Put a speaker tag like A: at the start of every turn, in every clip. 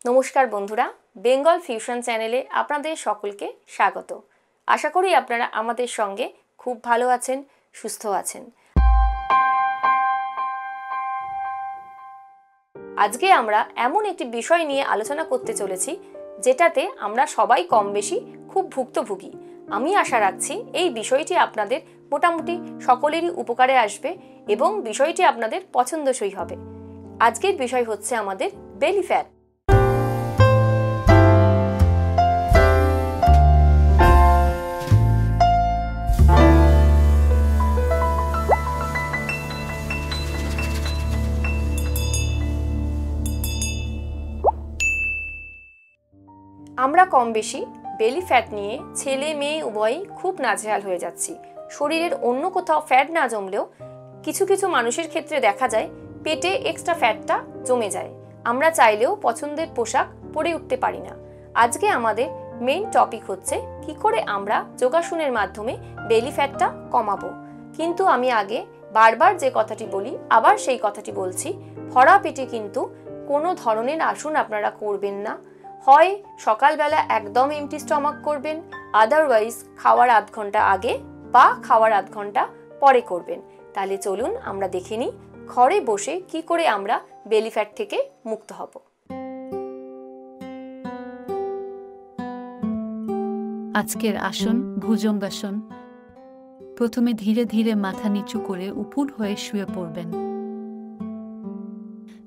A: नमस्कार बंधुरा बेंगल फिउशन चैनेले आपनादेर सकलके स्वागत। आशा करी आपनारा आमादेर संगे खूब भालो आछेन, सुस्थ आछेन। आजके आमरा एमन एकटी विषय निये आलोचना करते चलेछि जेटाते आमरा सबाई कम बेशी खूब भुक्तभोगी। आमी आशा राखछि एई विषयटी आपनादेर मोटामुटी सकलेरই उपकारे आसबे एबं विषयटी आपनादेर पछंदसई हबे। आजकेर विषय हच्छे आमादेर बेली फैट। আমরা কম বেশি বেলি ফ্যাট নিয়ে ছেলে মেয়ে উভয়ই খুব নাজেহাল হয়ে যাচ্ছি। শরীরের অন্য কোথাও ফ্যাট না জমলেও কিছু কিছু মানুষের ক্ষেত্রে দেখা যায় পেটে এক্সট্রা ফ্যাটটা জমে যায়। আমরা চাইলেও পছন্দের পোশাক পরে উঠতে পারি না। আজকে আমাদের মেইন টপিক হচ্ছে কি করে আমরা যোগাসনের মাধ্যমে বেলি ফ্যাটটা কমাবো। কিন্তু আমি আগে বারবার যে কথাটি বলি আবার সেই কথাটি বলছি, ভরা পেটে কিন্তু কোনো ধরনের আসন আপনারা করবেন না। হয় সকালবেলা একদম এমটি স্টমাক করবেন, আদারওয়াইজ খাওয়ার আধ ঘন্টা আগে বা খাওয়ার আধ ঘন্টা পরে করবেন। তাহলে চলুন আমরা দেখে নিই ঘরে বসে কি করে আমরা বেলি ফ্যাট থেকে মুক্ত হব।
B: আজকের আসন ভুজঙ্গাসন। প্রথমে ধীরে ধীরে মাথা নিচু করে উপুড় হয়ে শুয়ে পড়বেন।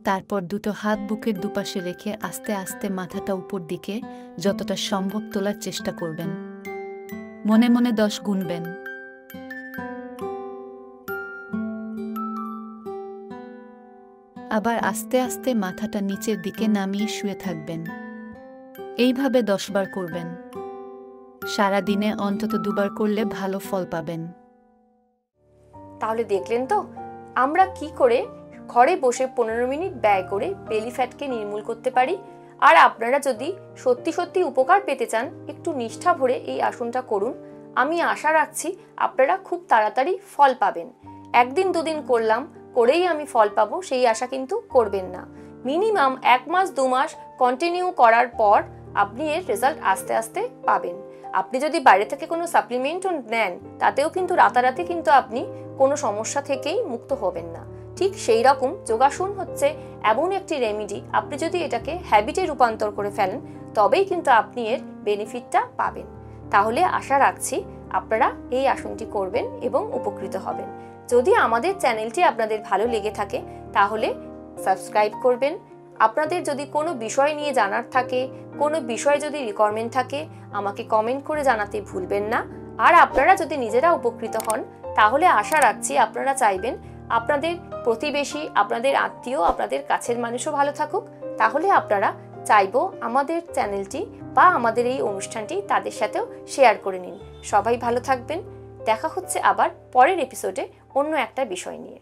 B: তারপর দুটো হাত বুকের দুপাশে রেখে আস্তে আস্তে মাথাটা উপর দিকে যতটা সম্ভব তোলার চেষ্টা করবেন। মনে মনে 10 গুনবেন। আবার আস্তে আস্তে মাথাটা নিচের দিকে নামিয়ে শুয়ে থাকবেন। এইভাবে 10 বার করবেন। সারা দিনে অন্তত 2 বার করলে ভালো ফল পাবেন।
A: তাহলে দেখলেন তো আমরা কি করে ঘরে বসে 15 মিনিট ব্যয় করে বেলি ফ্যাটকে নির্মূল করতে পারি। আর আপনারা যদি সত্যি সত্যি উপকার পেতে চান একটু নিষ্ঠা ভরে এই আসনটা করুন। আমি আশা রাখছি আপনারা খুব তাড়াতাড়ি ফল পাবেন। একদিন দুদিন করলাম করেই আমি ফল পাবো সেই আশা কিন্তু করবেন না। মিনিমাম 1 মাস 2 মাস কন্টিনিউ করার পর আপনি এর রেজাল্ট আস্তে আস্তে পাবেন। আপনি যদি বাইরে থেকে কোনো সাপ্লিমেন্টও নেন তাতেও কিন্তু রাতারাতি কিন্তু আপনি কোনো সমস্যা থেকেই মুক্ত হবেন না। ঠিক সেই রকম যোগাসন হচ্ছে এমন একটি রেমেডি, আপনি যদি এটাকে হ্যাবিটে রূপান্তর করে ফেলেন তবেই কিন্তু আপনি এর বেনিফিটটা পাবেন। তাহলে আশা রাখছি আপনারা এই আসনটি করবেন এবং উপকৃত হবেন। যদি আমাদের চ্যানেলটি আপনাদের ভালো লেগে থাকে তাহলে সাবস্ক্রাইব করবেন। আপনাদের যদি কোনো বিষয় নিয়ে জানার থাকে, কোনো বিষয় যদি রিকোয়ারমেন্ট থাকে আমাকে কমেন্ট করে জানাতে ভুলবেন না। আর আপনারা যদি নিজেরা উপকৃত হন তাহলে আশা রাখছি আপনারা চাইবেন আপনাদের প্রতিবেশী, আপনাদের আত্মীয়, আপনাদের কাছের মানুষও ভালো থাকুক। তাহলে আপনারা চাইবো আমাদের চ্যানেলটি বা আমাদের এই অনুষ্ঠানটি তাদের সাথেও শেয়ার করে নিন। সবাই ভালো থাকবেন। দেখা হচ্ছে আবার পরের এপিসোডে অন্য একটা বিষয় নিয়ে।